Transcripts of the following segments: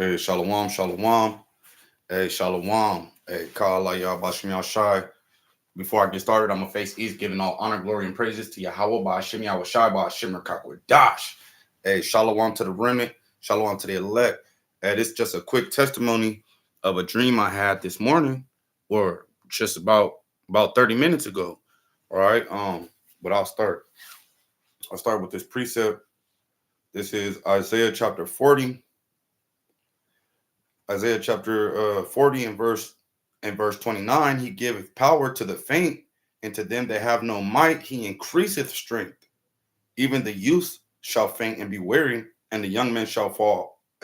Hey, shalom, shalom. Hey, shalom. Hey, Kala Yabashim Yashai. Before I get started, I'm going to face East, giving all honor, glory, and praises to Yahweh, Ba'ashim Yahweh Ba'ashim Dash. Hey, shalom to the remnant, shalom to the elect. Hey, this is just a quick testimony of a dream I had this morning, or just about 30 minutes ago. All right. But I'll start. I'll start with this precept. This is Isaiah chapter 40. Isaiah chapter 40 and verse 29, he giveth power to the faint, and to them that have no might, he increaseth strength. Even the youth shall faint and be weary, and the young men shall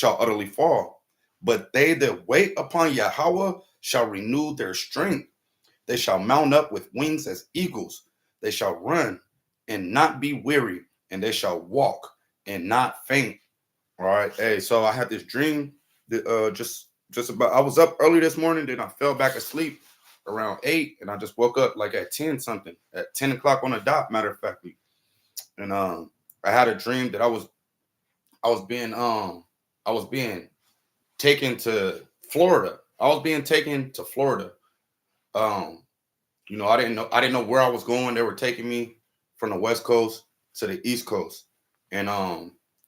utterly fall. But they that wait upon Yahweh shall renew their strength. They shall mount up with wings as eagles. They shall run and not be weary, and they shall walk and not faint. All right. Hey, so I had this dream that just about I was up early this morning, then I fell back asleep around 8, and I just woke up like at 10 something, at 10 o'clock on the dot, matter of factly. And I had a dream that I was being taken to Florida. I was being taken to Florida. Um, I didn't know where I was going. They were taking me from the West Coast to the East Coast. And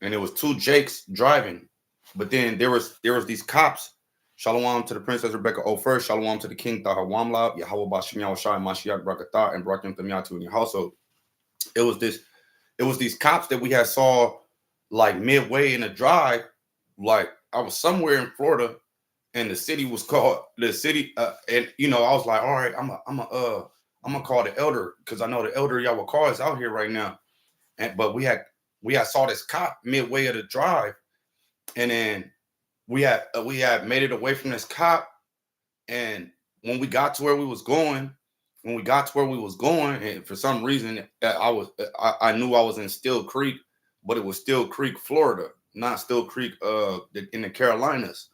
it was two Jakes driving. But then there was these cops. Shalom to the Princess Rebecca O first. Shalom to the King Tahawamla, Yahweh Bashim Yahushai Mashiach Brakatah, and Brakim Tamyatu in your household. It was these cops that we had saw like midway in the drive. Like I was somewhere in Florida, and the city was called the city. And I was like, all right, I'm gonna call the elder, because I know the elder Yahweh call is out here right now. But we had saw this cop midway of the drive, and then we had made it away from this cop. And when we got to where we was going, and for some reason I knew I was in Still Creek, but it was Still Creek, Florida, not Still Creek in the Carolinas.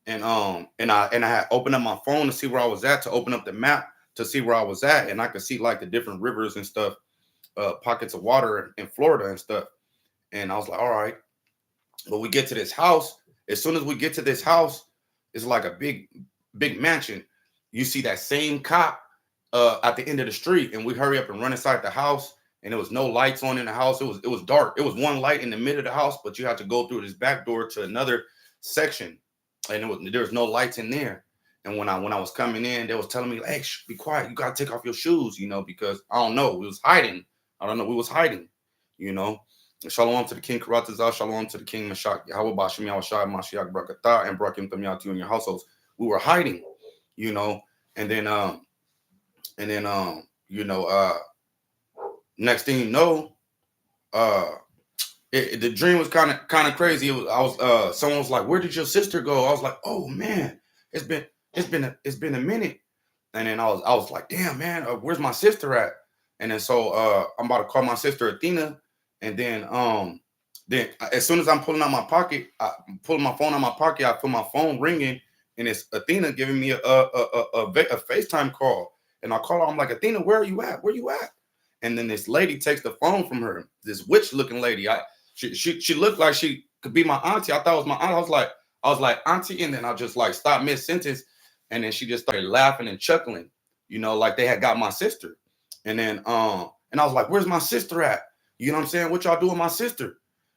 And I had opened up my phone to see where I was at, to open up the map to see where I was at, and I could see like the different rivers and stuff, pockets of water in Florida and stuff. And I was like, all right. But we get to this house. As soon as we get to this house, it's like a big mansion. You see that same cop at the end of the street, and we hurry up and run inside the house, and there was no lights on in the house. It was dark. It was one light in the middle of the house, but you had to go through this back door to another section, and there was no lights in there. And when I was coming in, they was telling me, "Hey, be quiet. You gotta take off your shoes, because I don't know. We was hiding. I don't know. We was hiding, you know." Shalom to the King Karatazah, shalom to the King Mashak, Yahweh Bashim Yahushai Mashiach Brakatah, and Brakim Tamyatu in your households. We were hiding, and then next thing you know, the dream was kind of crazy. Someone was like, "Where did your sister go?" I was like, "Oh man, it's been a minute." And then I was like, "Damn man, where's my sister at?" And then so I'm about to call my sister Athena. And then as soon as I'm pulling out my pocket, I pull my phone out my pocket, I feel my phone ringing, and it's Athena giving me a FaceTime call. And I call her, I'm like, "Athena, where are you at? Where you at?" And then this lady takes the phone from her, this witch-looking lady. She looked like she could be my auntie. I thought it was my aunt. I was like, "Auntie," and then I just like stopped mid-sentence, and then she just started laughing and chuckling, like they had got my sister. And I was like, "Where's my sister at? You know what I'm saying? What y'all do with my sister?"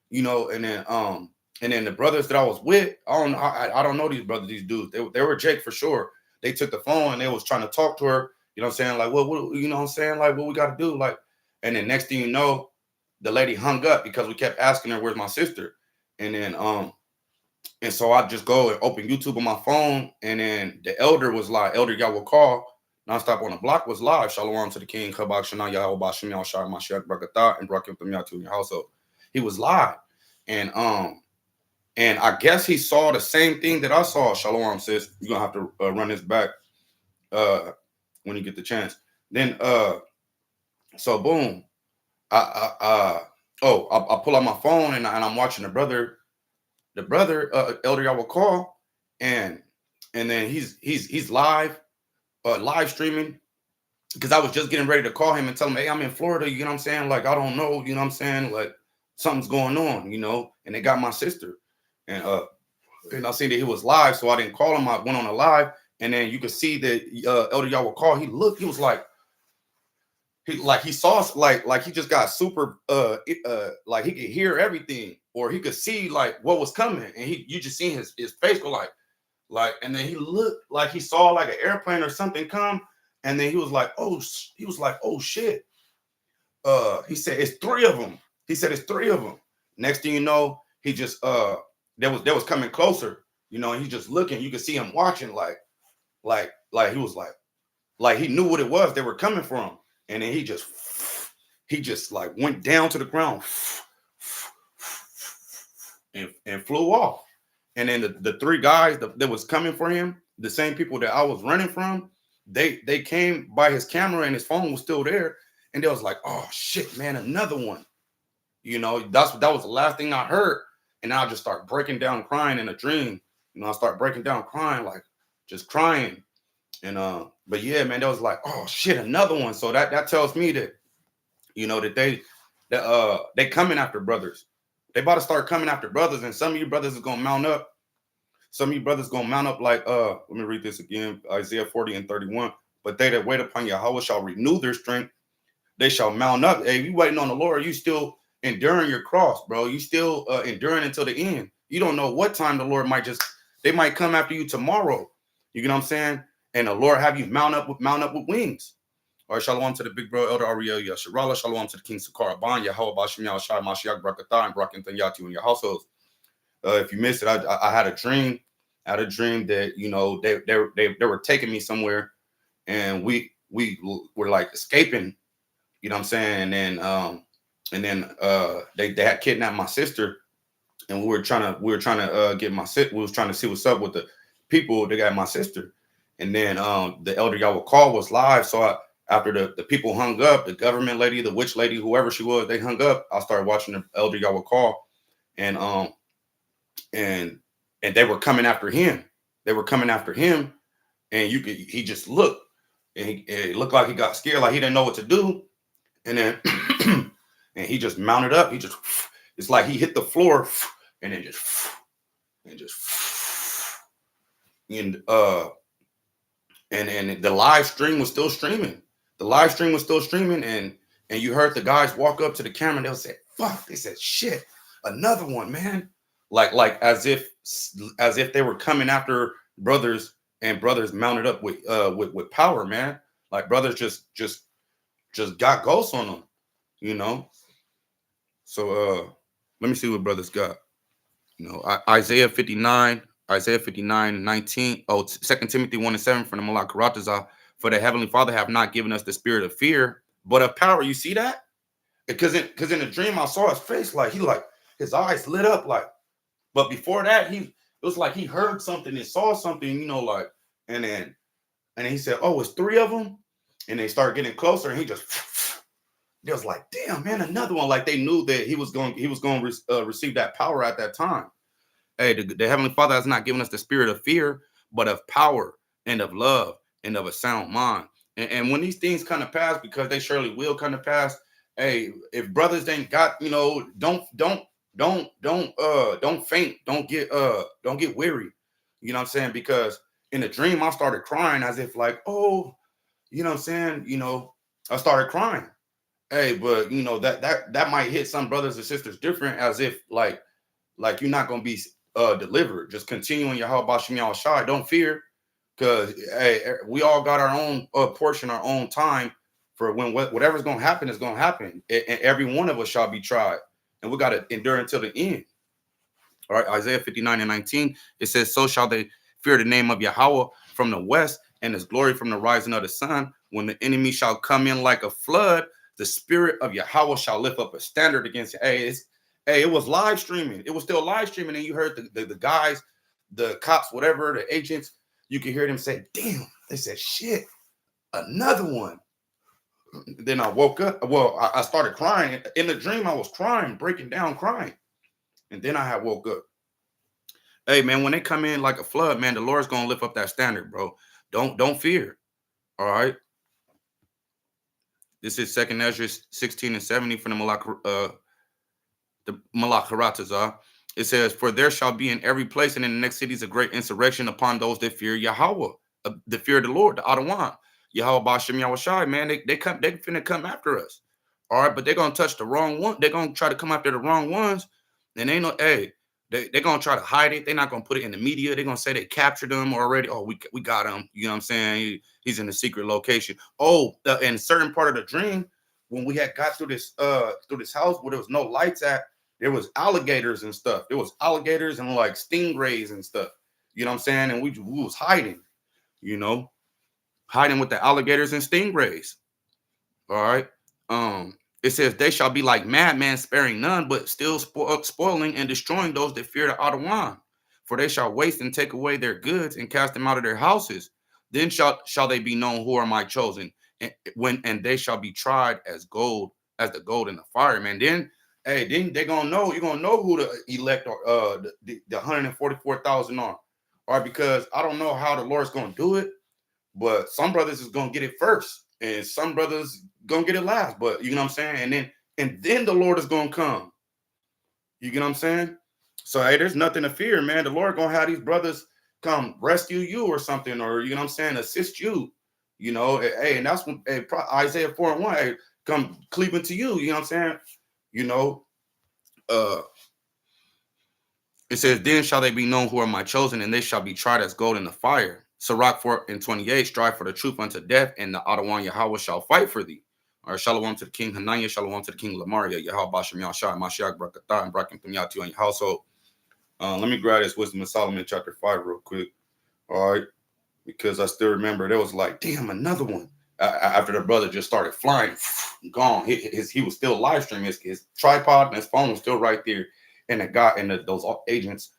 And then the brothers that I was with, I don't know these brothers, these dudes. They were Jake for sure. They took the phone and they was trying to talk to her. You know what I'm saying? Like, what you know what I'm saying? Like, what we got to do? Like, and then next thing you know, the lady hung up because we kept asking her, "Where's my sister?" And then and so I just go and open YouTube on my phone, and then the elder was live. Elder Yahweh call nonstop on the block was live. Shalom to the King, Kabak Shana Yahweh Bashim Yahshai Mashiach Brakatah, and Brakim Tamyatu in your household. He was live, and I guess he saw the same thing that I saw. Shalom, sis. You're gonna have to run this back when you get the chance. Then so boom, I pull out my phone, and I'm watching the brother Elder Yahweh call, and then he's live streaming, because I was just getting ready to call him and tell him, "Hey, I'm in Florida, you know what I'm saying? Like, I don't know, you know what I'm saying? Like, something's going on, and they got my sister." And and I seen that he was live, so I didn't call him. I went on a live, and then you could see that Elder Yahweh call. He looked, he was like, he saw like he just got super like he could hear everything, or he could see like what was coming, and you just seen his face go like, and then he looked like he saw like an airplane or something come, and then he was like, oh shit. He said it's three of them. He said it's three of them. Next thing you know, he just there was coming closer, and he just looking. You could see him watching, like he was like he knew what it was they were coming from, and then he just like went down to the ground and flew off. And then the three guys that was coming for him, the same people that I was running from, they came by his camera and his phone was still there, and they was like, oh shit, man, another one. That was the last thing I heard. And I just start breaking down crying in a dream. I start breaking down crying, like just crying. And but yeah, man, that was like, oh shit, another one. So that tells me that, that they coming after brothers. They about to start coming after brothers, and some of you brothers is gonna mount up. Some of you brothers gonna mount up like let me read this again, Isaiah 40:31. But they that wait upon Yahweh shall renew their strength. They shall mount up. Hey, you waiting on the Lord, you still enduring your cross, bro. You still enduring until the end. You don't know what time the Lord they might come after you tomorrow. You know what I'm saying? And the Lord have you mount up with wings. All right, shalom to the big bro, Elder Ariel Yasharala. Shalom to the King Sakara Ban, Yahweh Bashim Yahshai Mashiach Brakatah, and Brakintan Yatu in your households. If you missed it, I had a dream. I had a dream that they were taking me somewhere, and we were like escaping. You know what I'm saying? And then they had kidnapped my sister, and we were trying to get my sister. We was trying to see what's up with the people that got my sister. And then the Elder Yahweh call was live. So after the people hung up, the government lady, the witch lady, whoever she was, they hung up. I started watching the Elder Yahweh call, and they were coming after him. They were coming after him, and he just looked, and it looked like he got scared, like he didn't know what to do. And then and he just mounted up. It's like he hit the floor, and then and the live stream was still streaming. The live stream was still streaming, and you heard the guys walk up to the camera, and they'll say, fuck, they said, shit, another one, man. Like as if they were coming after brothers, and brothers mounted up with power, man. Like brothers just got ghosts on them, So let me see what brothers got. Isaiah 59:19. 2 Timothy 1:7 from the Malak Karatazah. For the Heavenly Father have not given us the spirit of fear, but of power. You see that? Because in the dream I saw his face, like his eyes lit up, like. But before that, it was like he heard something and saw something, and then he said, "Oh, it's three of them," and they started getting closer, and he was like, "Damn, man, another one!" Like they knew that he was going to receive that power at that time. Hey, the Heavenly Father has not given us the spirit of fear, but of power and of love and of a sound mind. And when these things kind of pass, because they surely will kind of pass. Hey, if brothers ain't got, don't faint, don't get weary. You know what I'm saying? Because in the dream I started crying as if like, oh, you know what I'm saying? I started crying. Hey, but that might hit some brothers and sisters different, as if like you're not gonna be delivered. Just continuing your Yahweh Bashim Yahushai. Don't fear, because hey, we all got our own portion, our own time for when whatever's gonna happen is gonna happen, and every one of us shall be tried. And we got to endure until the end. All right, Isaiah 59:19, it says, so shall they fear the name of Yahweh from the west, and his glory from the rising of the sun. When the enemy shall come in like a flood, the spirit of Yahweh shall lift up a standard against it. Hey, it was live streaming. It was still live streaming, and you heard the guys, the cops, whatever, the agents, you could hear them say, damn, they said, shit, another one. Then I woke up. Well, I started crying. In the dream, I was crying, breaking down, crying. And then I had woke up. Hey, man, when they come in like a flood, man, the Lord's going to lift up that standard, bro. Don't fear. All right. This is 2 Ezra 16:70 from the Malak Haratazah. It says, "For there shall be in every place and in the next cities a great insurrection upon those that fear Yahweh, the fear of the Lord, the Adawan, Yahweh Bashem Yahushai." Man, they finna come after us. All right, but they're gonna touch the wrong one. They're gonna try to come after the wrong ones. And ain't no, hey, they're gonna try to hide it. They're not gonna put it in the media. They're gonna say they captured him already. Oh, we got him. You know what I'm saying? He's in a secret location. Oh, in certain part of the dream, when we had got through this house where there was no lights at, there was alligators and stuff. There was alligators and like stingrays and stuff. You know what I'm saying? And we was hiding, you know, hiding with the alligators and stingrays. All right. It says they shall be like madmen, sparing none, but still spoiling and destroying those that fear the Adawan. For they shall waste and take away their goods and cast them out of their houses. Then shall they be known who are my chosen, and they shall be tried as gold, as the gold in the fire. Man, then hey, then they gonna know, you're gonna know who the elect are, the 144,000 are. All right, because I don't know how the Lord's gonna do it, but some brothers is gonna get it first, and some brothers gonna get it last. But you know what I'm saying? And then the Lord is gonna come. You get what I'm saying? So hey, there's nothing to fear, man. The Lord gonna have these brothers come rescue you or something, or you know what I'm saying, assist you. You know, hey, and that's when hey, Isaiah 4:1, hey, come cleaving to you. You know what I'm saying? You know, uh, it says, "Then shall they be known who are my chosen, and they shall be tried as gold in the fire." Sirach 4:28, "Strive for the truth unto death, and the Adawan Yahweh shall fight for thee." All right, shalom to the King Hananiah, shalom to the King Lamaria, Yahweh Bashem Yahshai, Mashiach Brakatah, and Brakim Punyati on your household. Let me grab this Wisdom of Solomon chapter 5 real quick. All right, because I still remember there was like, damn, another one. After the brother just started flying, gone. He was still live streaming. His tripod and his phone was still right there. And the guy and those agents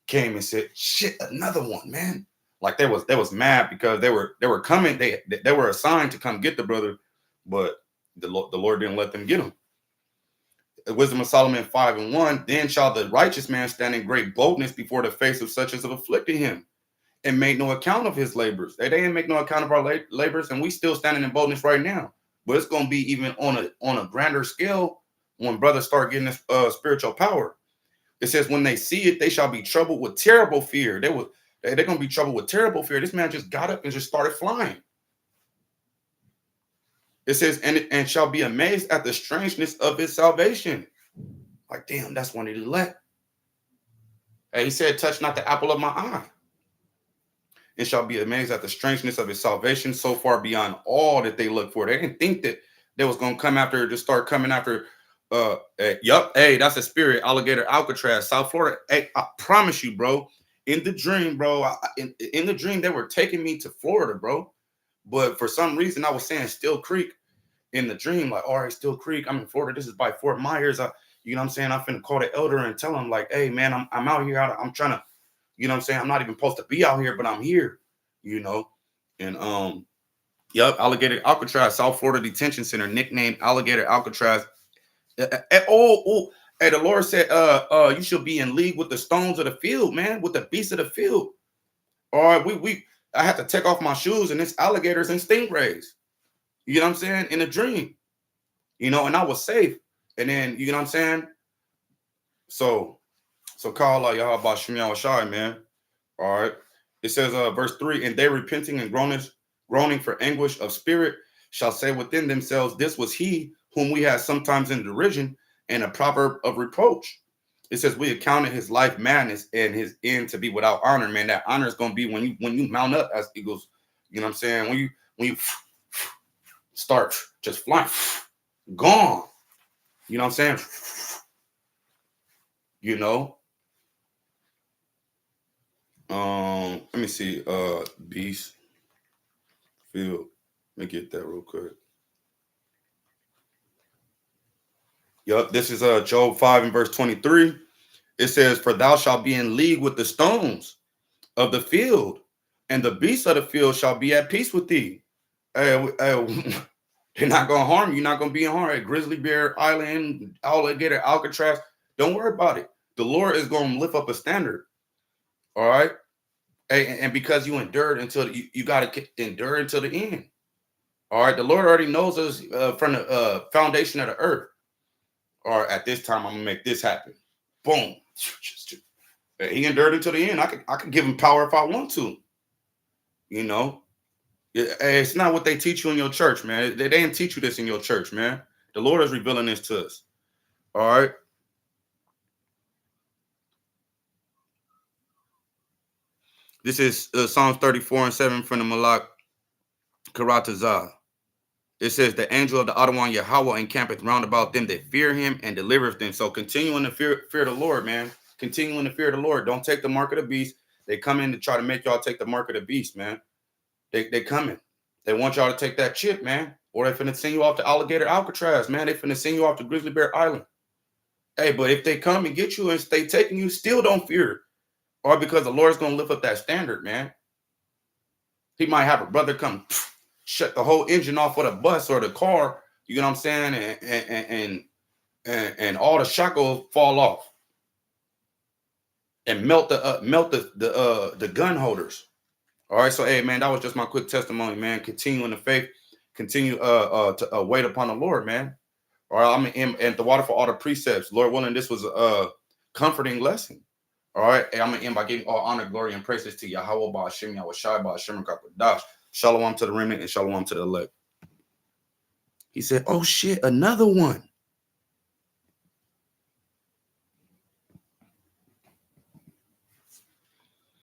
came and said, "Shit, another one, man!" Like they was mad because they were coming. They were assigned to come get the brother, but the Lord didn't let them get him. Wisdom of Solomon 5:1. Then shall the righteous man stand in great boldness before the face of such as have afflicted him, and made no account of his labors. They didn't make no account of our labors, and we still standing in boldness right now. But it's going to be even on a grander scale when brothers start getting this spiritual power. It says, "When they see it, they shall be troubled with terrible fear." They're going to be troubled with terrible fear. This man just got up and just started flying. It says, and shall be amazed at the strangeness of his salvation. Like, damn, that's one of the elect. And he said, "Touch not the apple of my eye." And shall be amazed at the strangeness of his salvation, so far beyond all that they look for. They didn't think that they was going to come after, just start coming after. Yup. Hey, that's a spirit. Alligator Alcatraz, South Florida. Hey, I promise you, bro. In the dream, bro. In the dream, they were taking me to Florida, bro. But for some reason, I was saying Still Creek in the dream. Like, all right, Still Creek. I'm in Florida. This is by Fort Myers. You know what I'm saying? I'm finna call the elder and tell him, like, "Hey, man, I'm out here. I'm trying to, you know what I'm saying? I'm not even supposed to be out here, but I'm here, you know." And yep, Alligator Alcatraz, South Florida Detention Center, nicknamed Alligator Alcatraz. Hey, the Lord said, you should be in league with the stones of the field, man, with the beasts of the field. All right, I had to take off my shoes, and it's alligators and stingrays. You know what I'm saying? In a dream, you know, and I was safe. And then, you know what I'm saying? So call out Yahweh Bashem Yahushai, man. All right. It says, verse 3, "And they repenting and groaning for anguish of spirit shall say within themselves, this was he whom we had sometimes in derision and a proverb of reproach." It says, "We accounted his life madness and his end to be without honor." Man, that honor is gonna be when you mount up as eagles. You know what I'm saying? When you start just flying, gone. You know what I'm saying? You know. Let me see. Beast field. Let me get that real quick. Yup, this is Job 5 and verse 23. It says, "For thou shalt be in league with the stones of the field, and the beasts of the field shall be at peace with thee." Hey, they're not gonna harm you. You're not gonna be in harm. Hey, Grizzly Bear Island, Alligator Alcatraz. Don't worry about it. The Lord is gonna lift up a standard. All right. Hey, and because you endured until you got to endure until the end. All right. The Lord already knows us from the foundation of the earth. Or at this time, I'm gonna make this happen. Boom. He endured until the end. I could give him power if I want to. You know, it's not what they teach you in your church, man. They didn't teach you this in your church, man. The Lord is revealing this to us. All right. This is Psalms 34:7 from the Malak Karatazah. It says, the angel of the Adonai Yahweh encampeth round about them that fear him and delivereth them. So continuing to fear the Lord, man. Continuing to fear the Lord. Don't take the mark of the beast. They come in to try to make y'all take the mark of the beast, man. They coming. They want y'all to take that chip, man. Or they finna send you off to Alligator Alcatraz, man. They finna send you off to Grizzly Bear Island. Hey, but if they come and get you and stay taking you, still don't fear. Or because the Lord's gonna lift up that standard, man. He might have a brother come shut the whole engine off of the bus or the car, you know what I'm saying, and all the shackles fall off and melt the gun holders. All right, so hey man, that was just my quick testimony, man. Continue in the faith, continue to wait upon the Lord, man. All right, I'm in the water for all the precepts. Lord willing, this was a comforting lesson. All right, hey, I'm gonna end by giving all honor, glory, and praises to Yahweh Ba'Shem, Yahweh Shai Ba'Shem Kakadash. Shalom to the remnant and shalom to the elect. He said, oh shit, another one.